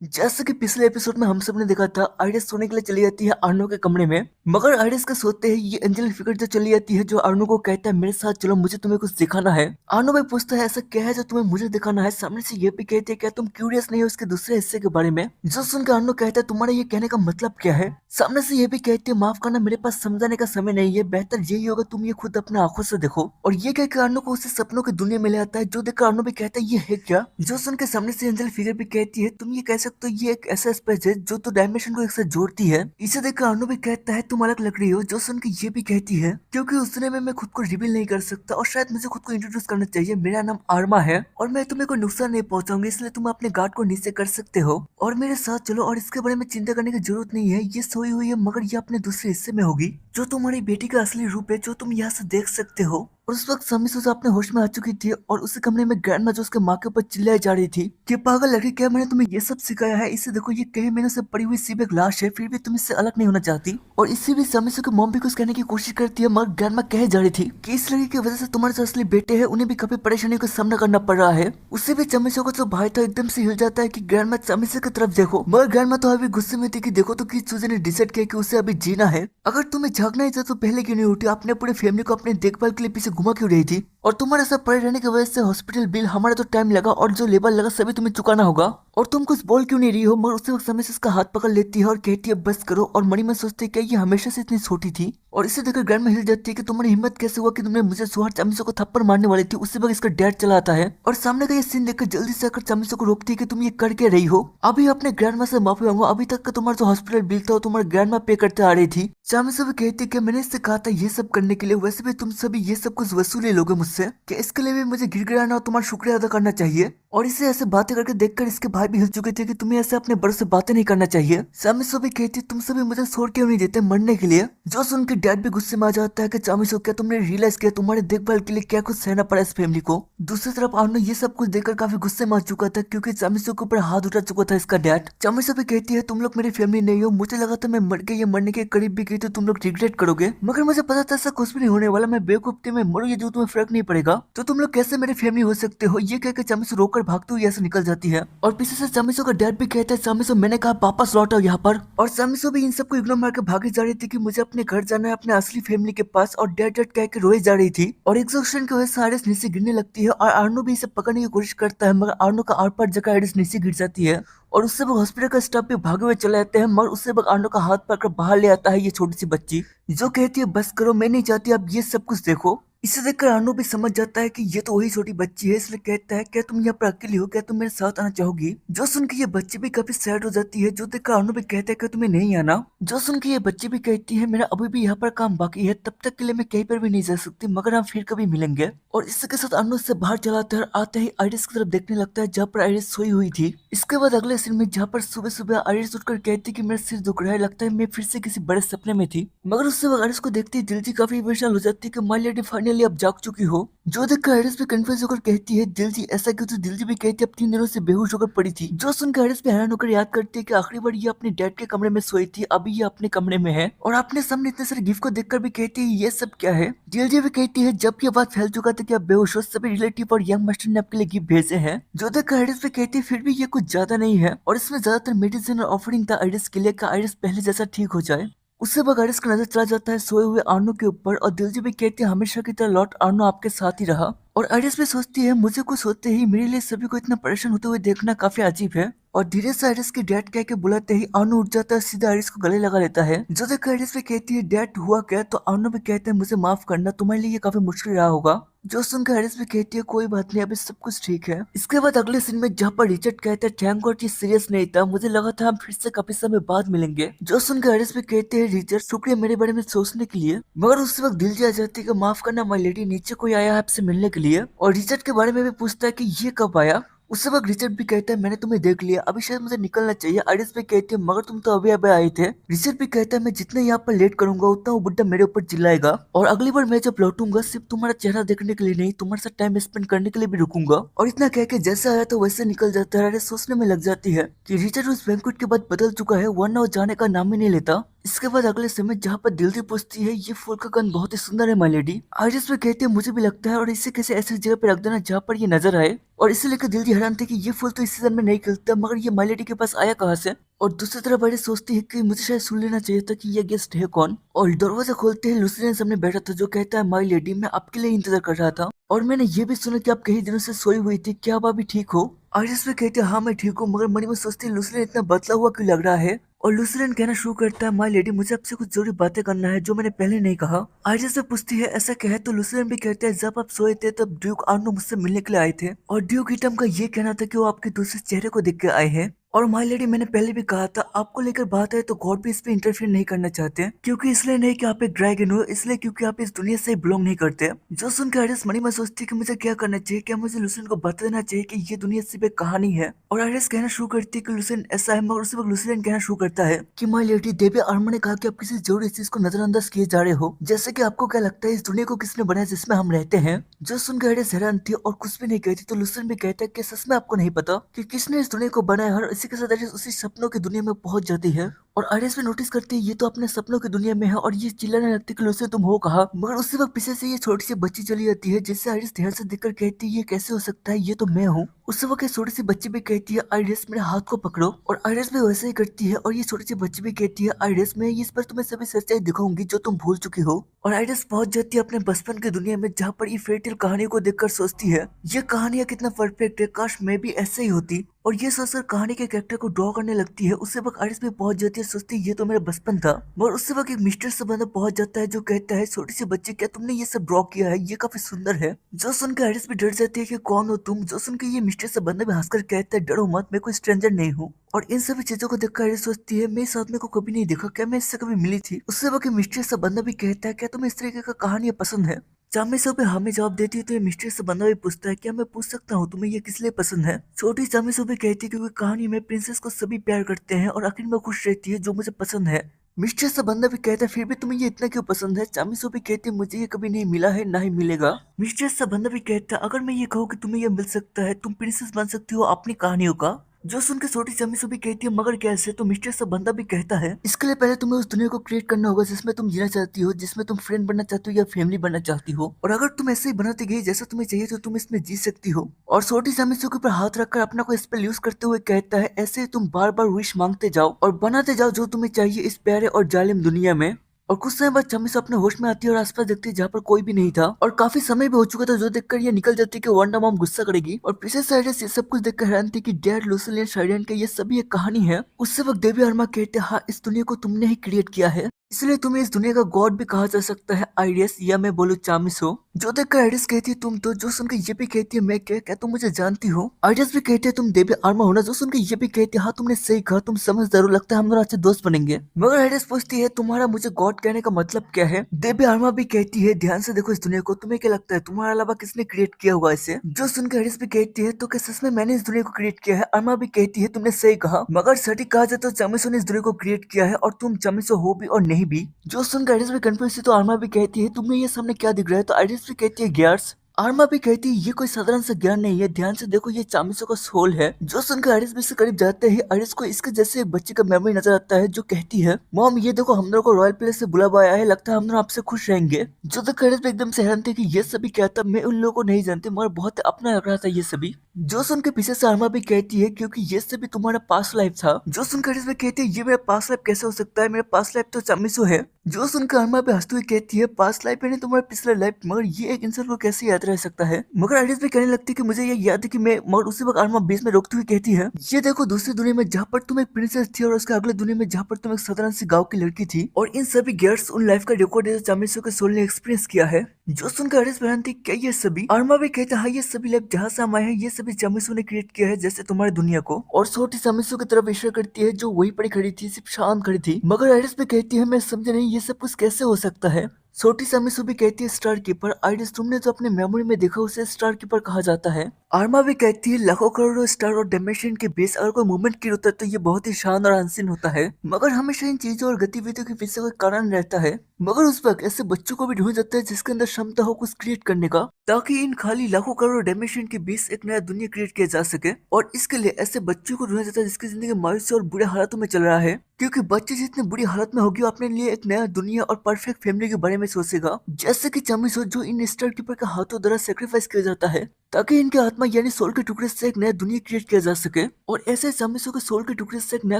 जैसा कि पिछले एपिसोड में हम सब ने देखा था, आइरिस सोने के लिए चली जाती है अर्नो के कमरे में। मगर आइरिस के सोते ही ये एंजेलिक फिगर जो चली जाती है, जो अर्नो को कहता है मेरे साथ चलो, मुझे तुम्हें कुछ दिखाना है। अर्नो भाई पूछता है ऐसा क्या है जो तुम्हें मुझे दिखाना है। सामने से ये भी कहती है क्या तुम क्यूरियस नहीं हो उसके दूसरे हिस्से के बारे में। जो सुनकर अर्नो कहता है तुम्हारा ये कहने का मतलब क्या है। सामने से ये भी कहती है माफ करना, मेरे पास समझाने का समय नहीं है, बेहतर यही होगा तुम ये खुद अपने आंखों से देखो। और ये कहकर अर्नो को उसे सपनों की दुनिया में ले आता है, जो देखकर अर्नो भी कहता है ये है क्या। जो सुन के सामने से एंजल फिगर भी कहती है तुम ये कह सकते हो ये एक ऐसा स्पेस है जो तो डायमेंशन को एक साथ जोड़ती है। इसे देखकर अर्नो भी कहता है तुम अलग लग रही हो। जो सुन के ये भी कहती है क्योंकि उस दुनिया में मैं खुद को रिवील नहीं कर सकता और शायद मुझे खुद को इंट्रोड्यूस करना चाहिए। मेरा नाम आर्मा है और मैं तुम्हें कोई नुकसान नहीं पहुंचाऊंगी, इसलिए तुम अपने गार्ड को नीचे कर सकते हो और मेरे साथ चलो। और इसके बारे में चिंता करने की जरूरत नहीं है, ये सोई हुई है मगर ये अपने दूसरे हिस्से में होगी, जो तुम्हारी बेटी का असली रूप है, जो तुम यहाँ से देख सकते हो। और उस वक्त समी सुजा अपने होश में आ चुकी थी और उसी कमरे में ग्रैंडमा जो उसके माँ के ऊपर चिल्लाई जा रही थी कि पागल लड़की, क्या मैंने तुम्हें ये सब सिखाया है। इसे देखो, ये कई महीनों से पड़ी हुई सिर्फ एक लाश है, फिर भी तुम इससे अलग नहीं होना चाहती। और इसी भी समी की मॉम भी कुछ कहने की कोशिश करती है, मगर ग्रैंडमा कह जा रही थी कि इस लड़की की वजह से तुम्हारे जो असली बेटे हैं उन्हें भी काफी परेशानी का सामना करना पड़ रहा है। उससे भी चमिसो का जो भाई था एकदम से हिल जाता है कि ग्रैंडमा चमिसो की तरफ देखो। मगर ग्रैंडमा तो अभी गुस्से में थी कि देखो तो किस चूजे ने डिसाइड किया कि उसे अभी जीना है। अगर तुम्हें जागना ही था तो पहले क्यों नहीं उठी, अपने पूरे फैमिली को अपने देखभाल के लिए पीछे घुमा क्यों रही थी। और तुम्हारे साथ पड़े रहने की वजह से हॉस्पिटल बिल, हमारा तो टाइम लगा और जो लेबर लगा सभी तुम्हें चुकाना होगा। और तुम कुछ बोल क्यों नहीं रही हो। मगर उसी वक्त समय से उसका हाथ पकड़ लेती है और कहती है बस करो। और मनी में सोचती है क्या ये हमेशा से इतनी छोटी थी। और इसे देखकर ग्रैंड में हिल जाती है कि तुम्हारी हिम्मत कैसे हुआ कि तुमने मुझे सुहार चामिसो को थप्पड़ मारने वाली थी। उसी वक्त इसका डैड चला आता है और सामने का ये सीन देखकर जल्दी से आकर चामिसो को रोकती है कि तुम ये कर क्या रही हो। अभी अपने ग्रैंड से माफी मांगो, अभी तक का तुम्हारा जो हॉस्पिटल बिल था तुम्हारे ग्रैंड पे करते आ रही थी। चामिसो भी कहती है कि मैंने इससे कहा था ये सब करने के लिए, वैसे भी तुम सभी ये सब कुछ वसूली लोगे मुझसे, कि इसके लिए भी मुझे गिड़गिड़ाना और तुम्हारा शुक्रिया अदा करना चाहिए। और इसे ऐसे बातें करके देखकर इसके भाई भी हिल चुके थे कि तुम्हें ऐसे अपने बड़ों से बातें नहीं करना चाहिए। चामिसो भी कहती तुम सभी मुझे छोड़ क्यों नहीं देते मरने के लिए। जो सुन के डैड भी गुस्से में आ जाता है कि चामिसो, क्या तुमने रियलाइज किया तुम्हारे देखभाल के लिए क्या कुछ सहना पड़ा इस फैमिली को। दूसरी तरफ आर्नो ये सब कुछ देखकर काफी गुस्से में आ चुका था क्योंकि चामिसो के ऊपर हाथ उठा चुका था इसका डैड। चामिसो भी कहती है तुम लोग मेरी फैमिली नहीं हो, मुझे लगा था मैं मर गई या मरने के करीब भी गई तो तुम लोग रिग्रेट करोगे, मगर मुझे पता था ऐसा कुछ भी नहीं होने वाला। मैं बेवकूफ थी, मैं मरूँ ये जो तुम्हें फर्क नहीं पड़ेगा, तो तुम लोग कैसे मेरी फैमिली हो सकते हो। ये कहकर चामिसो रोककर भागते हुए ऐसे निकल जाती है। और पीछे से चामिसो का डैड भी कहता है चामिसो मैंने कहा वापस लौट आओ यहाँ पर। और चामिसो भी इन सबको इग्नोर मार के भागी जा रही थी कि मुझे अपने घर जाना है, अपने असली फैमिली के पास। और डैड डैड कह के रोए जा रही थी और एग्जॉस्शन की वजह से आइरिस नीचे गिरने लगती है और आर्नो भी इसे पकड़ने की कोशिश करता है, मगर आर्नो का आर पार जगह आइरिस नीचे गिर जाती है। और उससे वो हॉस्पिटल का स्टाफ भी भागे हुए चले जाते हैं, मगर उससे वो आर्नो का हाथ पकड़ बाहर ले आता है ये छोटी सी बच्ची, जो कहती है बस करो, मैं नहीं चाहती आप ये सब कुछ देखो। इसे देखकर आर्नो भी समझ जाता है कि ये तो वही छोटी बच्ची है, इसलिए कहता है क्या तुम यहाँ पर अकेली हो, क्या तुम मेरे साथ आना चाहोगी। जो सुन के ये बच्ची भी काफी सैड हो जाती है, जो देखकर आर्नो भी कहता है कि तुम्हें नहीं आना। जो सुन के ये बच्ची भी कहती है मेरा अभी भी यहाँ पर काम बाकी है, तब तक के लिए मैं कहीं पर भी नहीं जा सकती, मगर हम फिर कभी मिलेंगे। और इसके साथ आर्नो से बाहर चला आता है और आते ही आइरिस की तरफ देखने लगता है जहाँ पर आइरिस सोई हुई थी। इसके बाद अगले सीन में जहाँ पर सुबह सुबह आइरिस उठकर कहती कि मेरा सिर दुख रहा है, लगता है मैं फिर से किसी बड़े सपने में थी। मगर उससे वो आइरिस को देखती दिलजी काफी इमोशनल हो जाती है कि माय लेडी फाइनली अब जाग चुकी हो। जो देखकर आइरिस भी कंफ्यूज होकर कहती है दिलजी ऐसा क्यों। तो दिलजी भी कहती है अब 3 दिनों से बेहोश होकर पड़ी थी। जो सुनकर आइरिस भी हैरान होकर याद करती है कि आखिरी बार ये अपने डैड के कमरे में सोई थी, अभी ये अपने कमरे में है और अपने सामने इतने सारे गिफ्ट को देखकर भी कहती है ये सब क्या है। दिलजी भी कहती है जब ये बात फैल चुका था कि आप बेहोश हो, सभी रिलेटिव और यंग मास्टर ने आपके लिए गिफ्ट भेजे हैं। जो देखकर आइरिस भी कहती है फिर भी ये कुछ ज्यादा नहीं है और इसमें ज्यादातर मेडिसिन और ऑफरिंग था आइरिस के लिए कि आइरिस पहले जैसा ठीक हो जाए। उससे बाद आइरिस का नजर चला जाता है सोए हुए आर्नो के ऊपर और दिलजी भी कहती है हमेशा की तरह लॉर्ड आर्नो आपके साथ ही रहा। और आइरिस भी सोचती है मुझे कुछ होते ही मेरे लिए सभी को इतना परेशान होते हुए देखना काफी अजीब है। और धीरे से आइरिस के डैड कह के बुलाते ही आर्नो उठ जाता है, सीधा आइरिस को गले लगा लेता है। जो देखकर आइरिस भी कहती है डैड हुआ क्या, तो आर्नो भी कहते हैं मुझे माफ करना, तुम्हारे लिए ये काफी मुश्किल रहा होगा। जो सुनकर आइरिस भी कहती है कोई बात नहीं, अभी सब कुछ ठीक है। इसके बाद अगले सीन में जहाँ पर रिचर्ड कहता है थैंक गॉड ये सीरियस नहीं था, मुझे लगा था हम फिर से काफी समय बाद मिलेंगे। जो सुनकर आइरिस भी कहते हैं रिचर्ड शुक्रिया मेरे बारे में सोचने के लिए। मगर उस वक्त दिल जा जाती है कि माफ करना माय लेडी, नीचे कोई आया है आपसे मिलने के लिए। और रिचर्ड के बारे में भी पूछता है कि ये कब आया। उस वक्त रिचर्ड भी कहता है मैंने तुम्हें देख लिया, अभी शायद मुझे निकलना चाहिए। आइरिस भी कहती है मगर तुम तो अभी अभी आए थे। रिचर्ड भी कहता है मैं जितना यहाँ पर लेट करूंगा उतना वो बुड्ढा मेरे ऊपर चिल्लाएगा और अगली बार मैं जब लौटूंगा सिर्फ तुम्हारा चेहरा देखने के लिए नहीं, तुम्हारे साथ टाइम स्पेंड करने के लिए भी रुकूंगा। और इतना कह के जैसा आया तो वैसे निकल जाता है। आइरिस सोचने में लग जाती है कि रिचर्ड उस बैंक्वेट के बाद बदल चुका है, वरना वो जाने का नाम ही नहीं लेता। इसके बाद अगले समय जहाँ पर दिल्ली पूछती है ये फूल का गंध बहुत ही सुंदर है माय लेडी। आइरिस भी कहती है मुझे भी लगता है और इसे किसी ऐसी जगह पे रख देना जहाँ पर ये नजर आए। और इसे लेकर दिल्ली हैरान थी कि ये फूल तो इस सीजन में नहीं खिलता मगर ये माय लेडी के पास आया कहाँ से। और दूसरी तरफ आइरिस सोचती है कि मुझे शायद सुन लेना चाहिए था कि ये गेस्ट है कौन। और दरवाजा खोलते ही लुसियन सामने बैठा था जो कहता है माय लेडी मैं आपके लिए इंतजार कर रहा था और मैंने ये भी सुना कि आप कई दिनों से सोई हुई थी, क्या आप अभी ठीक हो। आइरिस भी कहती है हाँ मैं ठीक हूँ मगर मन में सोचती है लुसियन इतना बदला हुआ क्यों लग रहा है। और लुसियन कहना शुरू करता है माय लेडी मुझे आपसे कुछ जरूरी बातें करना है जो मैंने पहले नहीं कहा। आइरिस से पूछती है ऐसा क्या है तो लुसियन भी कहता है जब आप सोए थे तब ड्यूक आर्नो मुझसे मिलने के लिए आए थे और ड्यूक हिटम का ये कहना था कि वो आपके दूसरे चेहरे को देख के आए हैं। और माय लेडी मैंने पहले भी कहा था आपको लेकर बात है तो गॉड भी इस पे इंटरफेयर नहीं करना चाहते क्योंकि इसलिए नहीं कि आप एक ड्रैगन हो इसलिए क्योंकि आप इस दुनिया से बिलोंग नहीं करते। जो सुनकर आइरिस मनी में सोचती है कि मुझे क्या करना चाहिए, क्या मुझे लुसियन को बता देना चाहिए कि ये दुनिया सिर्फ एक कहानी है। और आइरिस कहना शुरू करती है कि लुसियन ऐसा है मगर उसी वक्त लुसियन कहना शुरू करता है कि माय लेडी देवी आर्मा ने कहा कि आप किसी जरूरी चीज को नजरअंदाज किए जा रहे हो जैसे कि आपको क्या लगता है इस दुनिया को किसने बनाया जिसमें हम रहते हैं। जो सुनकर आइरिस हैरान थी और कुछ भी नहीं कहती तो लुसियन भी कहता है कि सच में आपको नहीं पता कि किसने इस दुनिया को बनाया और इसी के साथ आइरिस उसी सपनों की दुनिया में पहुंच जाती है। और आइरिस भी नोटिस करती है ये तो अपने सपनों की दुनिया में है और ये चिल्लाने लगती है कि लुसियन तुम हो कहा। मगर उसी वक्त पीछे से ये छोटी सी बच्ची चली जाती है जिससे आइरिस ध्यान से देखकर कहती है ये कैसे हो सकता है, ये तो मैं हूँ। उस वक्त ये छोटी सी बच्ची भी कहती है आइरिस मेरे हाथ को पकड़ो और आइरिस भी वैसे ही करती है। और ये छोटी सी बच्ची भी कहती है आइरिस मैं इस पर तुम्हें सभी सच्चाई दिखाऊंगी जो तुम भूल चुकी हो। और आइरिस पहुंच जाती है अपने बचपन की दुनिया में जहाँ पर ये फेयरटेल कहानियों को देखकर सोचती है ये कहानियां कितना परफेक्ट है, काश मैं भी ऐसे ही होती। और ये सोचकर कहानी के कैरेक्टर को ड्रॉ करने लगती है। उससे वक्त आइरिस भी पहुंच जाती है, सोचती है ये तो मेरा बचपन था। मगर उससे वक्त एक मिस्टर सा बंदा पहुंच जाता है जो कहता है छोटी सी बच्ची क्या तुमने ये सब ड्रॉ किया है, ये काफी सुंदर है। जो सुनकर आइरिस भी डर जाती है कि कौन हो तुम। जो सुनकर ये मिस्टर सा बंदा भी हंसकर कहता है डरो मत, मैं कोई स्ट्रेंजर नहीं हूँ। और इन सभी चीजों को देखकर आइरिस सोचती है मैं इस आदमी को कभी नहीं देखा, क्या मैं इससे कभी मिली थी। उससे वक्त मिस्टर सा बंदा भी कहता है क्या तुम्हें इस तरीके का कहानियां पसंद है। चामी सो पे हमें जवाब देती है तो ये मिस्ट्री से बंदा भी पूछता है क्या मैं पूछ सकता हूँ तुम्हें ये किस लिए पसंद है। छोटी चामी सो भी कहती है क्योंकि कहानी में प्रिंसेस को सभी प्यार करते हैं और आखिर में खुश रहती है जो मुझे पसंद है। मिस्टर सा बंदा भी कहता है फिर भी तुम्हें ये इतना क्यों पसंद है। चामी सो भी कहती है मुझे ये कभी नहीं मिला है ना ही मिलेगा। मिस्टर सा बंदा भी कहता है अगर मैं ये कहूँ कि तुम्हें ये मिल सकता है तुम प्रिंसेस बन सकती हो अपनी कहानियों का। जो सुनकर छोटी चामी सो भी कहती है मगर कैसे। तो मिस्टर सा बंदा भी कहता है इसके लिए पहले तुम्हें उस दुनिया को क्रिएट करना होगा जिसमें तुम जीना चाहती हो, जिसमें तुम फ्रेंड बनना चाहती हो या फैमिली बनना चाहती हो। और अगर तुम ऐसे ही बनाती गई जैसा तुम्हें चाहिए तो तुम इसमें जी सकती हो। और छोटी चामी सो के ऊपर हाथ रखकर अपना कोई स्पेल यूज करते हुए कहता है ऐसे ही तुम बार बार विश मांगते जाओ और बनाते जाओ जो तुम्हें चाहिए इस प्यारे और जालिम दुनिया में। और कुछ समय बाद चामी अपने होश में आती है और आसपास देखती है जहाँ पर कोई भी नहीं था और काफी समय भी हो चुका था जो देखकर ये निकल जाती है कि वंडा मॉम गुस्सा करेगी। और पीछे साइडस ये सब कुछ देखकर हैरान थी कि डैड लुसियन शाइडेन के ये सभी एक कहानी है। उससे वक्त देवी अरमा कहते हैं हाँ इस दुनिया को तुमने ही क्रिएट किया है इसलिए तुम्हें इस दुनिया का गॉड भी कहा जा सकता है आइडियस या मैं बोलूँ चामिसो। जो देखकर आइडियस कहती है तुम तो। जो सुनकर ये भी कहती है मैं क्या तुम मुझे जानती हो। आइडियस भी कहते हैं तुम देवी आर्मा होना। जो सुनकर ये भी कहती है हाँ तुमने सही कहा, तुम समझदार हो, लगता है हम दोनों अच्छे दोस्त बनेंगे। मगर आइडियस पूछती है तुम्हारा मुझे गॉड कहने का मतलब क्या है। देवी आर्मा भी कहती है ध्यान से देखो इस दुनिया को, तुम्हें क्या लगता है तुम्हारे अलावा किसने क्रिएट किया होगा इसे। जो सुनकर आइडियस भी कहती है तो क्या सच में मैंने इस दुनिया को क्रिएट किया है। आर्मा भी कहती है तुमने सही कहा मगर सटीक कहा जाए तो चामिसो ने इस दुनिया को क्रिएट किया है और तुम चामिसो हो भी और नहीं भी। जो सुनकर आइडियस भी कंफ्यूज थी तो आर्मा भी कहती है तुम्हें ये सामने क्या दिख रहा है। तो आइडियस भी कहती है गियर्स। आर्मा भी कहती है ये कोई साधारण सा ज्ञान नहीं है, ध्यान से देखो ये चामिसो का सोल है। जो सुनकर आइरिस भी इसके करीब जाते ही आइरिस को इसके जैसे एक बच्चे का मेमोरी नजर आता है जो कहती है मॉम ये देखो हम दोनों को रॉयल प्लेस से बुलावा आया है, लगता है हम दोनों आपसे खुश रहेंगे। जो तो आइरिस भी एकदम से हैरान थे कि ये सभी क्या था, मैं उन लोगों को नहीं जानती मगर बहुत अपना लग रहा था ये सभी। जो सुन के पीछे से आर्मा भी कहती है क्योंकि ये सभी तुम्हारा पास्ट लाइफ था। जो सुनकर आइरिस भी कहती है ये मेरा पास्ट लाइफ कैसे हो सकता है, मेरा पास्ट लाइफ तो चामिसो है। जो सुनकर आर्मा भी हंसती हुई कहती है पास्ट लाइफ यानी तुम्हारा पिछला लाइफ, मगर ये एक इंसान को कैसे याद रह सकता है। मगर आइरिस भी कहने लगती है कि मुझे ये याद है कि मैं, मगर उसी वक्त आर्मा बीच में रोकती हुई कहती है ये देखो दूसरी दुनिया में जहाँ पर तुम एक प्रिंसेस थी और उसके अगले दुनिया में जहाँ पर तुम एक साधारण सी गाँव की लड़की थी और इन सभी गेट्स उन लाइफ का रिकॉर्ड है चामिसो के सोल ने एक्सपीरियंस किया है। जो सुनकर आइरिस हैरान थी क्या ये सभी। आर्मा भी कहता है हाँ ये सभी लाइफ जहाँ से हम आए हैं ये सभी चामिसो ने क्रिएट किया है जैसे तुम्हारी दुनिया को। और छोटी चामिसो की तरफ इशारा करती है जो वहीं पर खड़ी थी, सिर्फ शांत खड़ी थी। मगर आइरिस भी कहती है मैं समझ नहीं ये सब कुछ कैसे हो सकता है। छोटी चामिसो भी कहती है स्टार कीपर। आइरिस तुमने जो अपने मेमोरी में देखा उसे स्टार कीपर कहा जाता है। आर्मा भी कहती है लाखों करोड़ों स्टार और डायमेंशन के बीच अगर कोई मूवमेंट की होता है तो ये बहुत ही शानदार और अनसीन होता है, मगर हमेशा इन चीजों और गतिविधियों के पीछे कोई कारण रहता है। मगर उस वक्त ऐसे बच्चों को भी ढूंढ जाता है जिसके अंदर क्षमता हो कुछ क्रिएट करने का, ताकि इन खाली लाखों करोड़ डायमेंशन के बीच एक नया दुनिया क्रिएट किया जा सके। और इसके लिए ऐसे बच्चों को ढूंढा जाता है जिसकी जिंदगी मायूसी और बुरे हालातों में चल रहा है, क्योंकि बच्चे जितने बुरी हालत में होगी वो अपने लिए एक नया दुनिया और परफेक्ट फैमिली के बारे में सोचेगा। जैसे कि चामिसो जो इन स्टार कीपर के हाथों द्वारा सेक्रीफाइस किया जाता है, ताकि इनके आत्मा यानी सोल के टुकड़े से एक नया दुनिया क्रिएट किया जा सके। और ऐसे चामिसो के सोल के टुकड़े से एक नया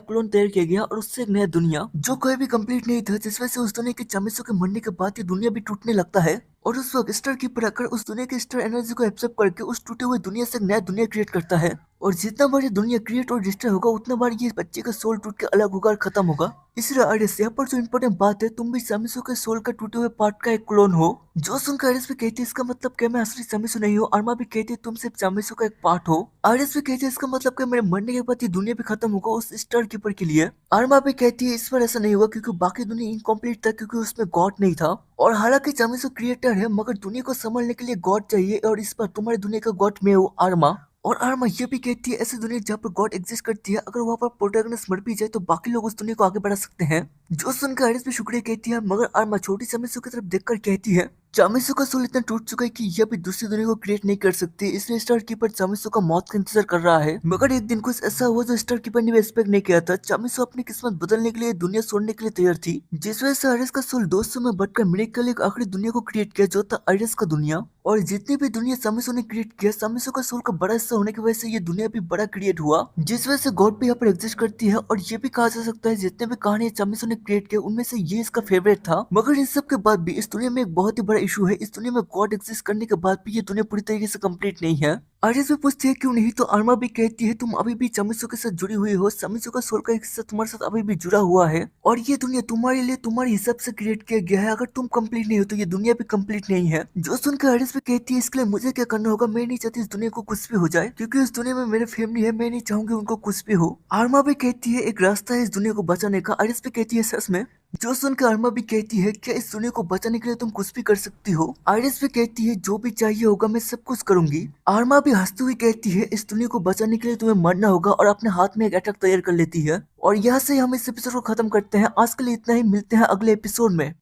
क्लोन तैयार किया गया और उससे एक नया दुनिया जो कोई भी कंप्लीट नहीं था, जिस वजह से उस दुनिया के चामिसो के मरने के बाद ये दुनिया भी टूटने लगता है। और उस वक्त स्टार कीपर आकर उस दुनिया की स्टार एनर्जी को एब्सॉर्ब करके उस टूटे हुए दुनिया से एक नया दुनिया क्रिएट करता है। और जितना बार ये दुनिया क्रिएट और डिस्ट्रॉय होगा उतना बार ये बच्चे का सोल टूट के अलग होगा और खत्म होगा। इसलिए आरिस, यहाँ पर जो इम्पोर्टेंट बात है, तुम भी चामिसो के सोल का टूटे हुए पार्ट का एक क्लोन हो। जो सुनकर आरिस भी कहती है इसका मतलब क्या मैं असली चामिसो नहीं हूँ। अरमा भी कहती है तुम सिर्फ चामिसो का एक पार्ट हो। आरिस भी कहती है इसका मतलब क्या मेरे मरने के बाद ये दुनिया भी खत्म होगा उस स्टार कीपर के लिए। अरमा भी कहती है इस बार ऐसा नहीं हुआ क्योंकि बाकी दुनिया इनकम्प्लीट था, क्योंकि उसमें गॉड नहीं था। और हालांकि चामिसो क्रिएटर है मगर दुनिया को संभालने के लिए गॉड चाहिए, और इस बार तुम्हारी दुनिया का गॉड मैं हूँ, अरमा। और आर्मा ये भी कहती है ऐसी दुनिया जहाँ पर गॉड एग्जिस्ट करती है, अगर वहाँ पर प्रोटैगनिस्ट मर भी जाए तो बाकी लोग उस दुनिया को आगे बढ़ा सकते हैं। जो सुनकर आरिस भी शुक्रिया कहती है, मगर आर्मा छोटी चामिसो की तरफ देखकर कहती है चामिसो का सोल इतना टूट चुका है कि यह भी दूसरी दुनिया को क्रिएट नहीं कर सकती, इसलिए स्टार कीपर चामिसो का मौत का इंतजार कर रहा है। मगर एक दिन कुछ ऐसा हुआ जो स्टार कीपर ने भी एक्सपेक्ट नहीं किया था। चामिसो अपनी किस्मत बदलने के लिए दुनिया छोड़ने के लिए तैयार थी, जिस वजह से आरिस का सोल 200 में बढ़कर मिरेकल एक आखिरी दुनिया को क्रिएट किया जो था आरिस का दुनिया। और जितनी भी दुनिया चामिसो ने क्रिएट किया, चामिसो का सोल का बड़ा हिस्सा होने की वजह से ये दुनिया भी बड़ा क्रिएट हुआ, जिस वजह से गॉड भी यहाँ पर एग्जिस्ट करती है। और ये भी कहा जा सकता है जितने भी कहानी चामिसो ने क्रिएट किया उनमें से ये इसका फेवरेट था। मगर इन सब के बाद भी इस दुनिया में एक बहुत ही बड़ा इशू है, इस दुनिया में गॉड एग्जिस्ट करने के बाद भी ये दुनिया पूरी तरीके से कंप्लीट नहीं है। आरिस भी पूछती है क्यों नहीं, तो अरमा भी कहती है तुम अभी भी चामिसो के साथ जुड़ी हुई हो, चामिसो का सोल का एक हिस्सा तुम्हारे साथ अभी भी जुड़ा हुआ है, और ये दुनिया तुम्हारे लिए तुम्हारे हिसाब से क्रिएट किया गया है। अगर तुम कंप्लीट नहीं हो तो ये दुनिया भी कंप्लीट नहीं है। जो सुनकर आरिस भी कहती है इसके लिए मुझे क्या करना होगा, मैं नहीं चाहती इस दुनिया को कुछ भी हो जाए, क्योंकि इस दुनिया में मेरे फैमिली है, मैं नहीं चाहूंगी उनको कुछ भी हो। आर्मा भी कहती है एक रास्ता है इस दुनिया को बचाने का। आरिस भी कहती है सच में। जो सुनकर अरमा भी कहती है क्या इस दुनिया को बचाने के लिए तुम कुछ भी कर सकती हो। आइरिस भी कहती है जो भी चाहिए होगा मैं सब कुछ करूंगी। आर्मा भी हंसती हुई कहती है इस दुनिया को बचाने के लिए तुम्हें मरना होगा, और अपने हाथ में एक अटैक तैयार कर लेती है। और यहाँ से हम इस एपिसोड को खत्म करते हैं। आज के लिए इतना ही, मिलते हैं अगले एपिसोड में।